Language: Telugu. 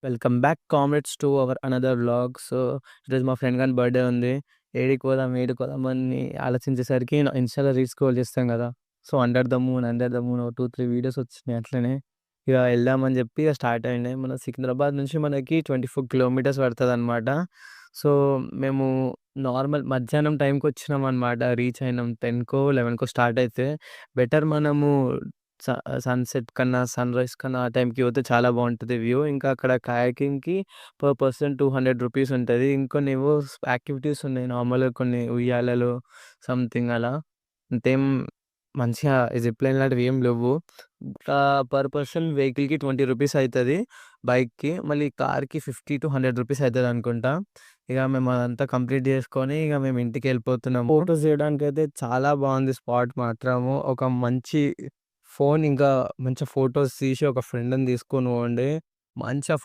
Welcome back comrades to our another vlog. So, ఈరోజు మా ఫ్రెండ్ గాని బర్త్‌డే ఉంది. ఏడికి పోదాం అని ఆలోచించేసరికి ఇన్‌స్టాలో రీల్స్ స్క్రోల్ చేస్తాం గదా! సో, 'అండర్ ద మూన్' ఓ 2, 3 వీడియోస్ వచ్చినాయి అట్లనే. ఇగ ఎళ్దామని జెప్పి ఇగ స్టార్ట్ అయినాయి. మన సికింద్రాబాద్ నుంచి మనకి 24 కిలోమీటర్స్ పడతదనమాట. సో, మేము నార్మల్ మధ్యాహ్నం టైంకొచ్చినామనమాట. రీచ్ అయినాం 10కో, 11కో స్టార్ట్ అయితే బెటర్ మనము స సన్‌సెట్ కన్నా, సన్‌రైజ్ కన్నా ఆ టైంకి పోతే చాలా బావుంటది వ్యూ. ఇంకా అక్కడ కయాకింగ్‌కి పర్ పర్సన్ రూ. 200 ఉంటది. ఇంకొన్నేవో యాక్టివిటీస్ ఉన్నాయి. నార్మల్‌గా కొన్ని ఉయ్యాలలు సంథింగ్ అలా. అంతేం మంచిగా జిప్ లైన్ లాంటివి ఏం లెవ్వు. ఇంకా పర్ పర్సన్ వెహికల్‌కి రూ. 20 అయితది బైక్‌కి. మళ్ళీ కార్‌కి రూ. 50-100 అయితదనుకుంటా. ఇగ మేము అదంతా కంప్లీట్ చేసుకొని ఇగ మేము ఇంటికెళ్ళిపోతున్నాము. ఫోటోస్ దిగడానికైతే చాలా బావుంది స్పాట్ మాత్రము. ఒక మంచి ఫోన్ ఇంకా మంచిగా ఫోటోస్ తీసి ఒక ఫ్రెండ్‌ని తీసుకొని పోండి. మంచిగా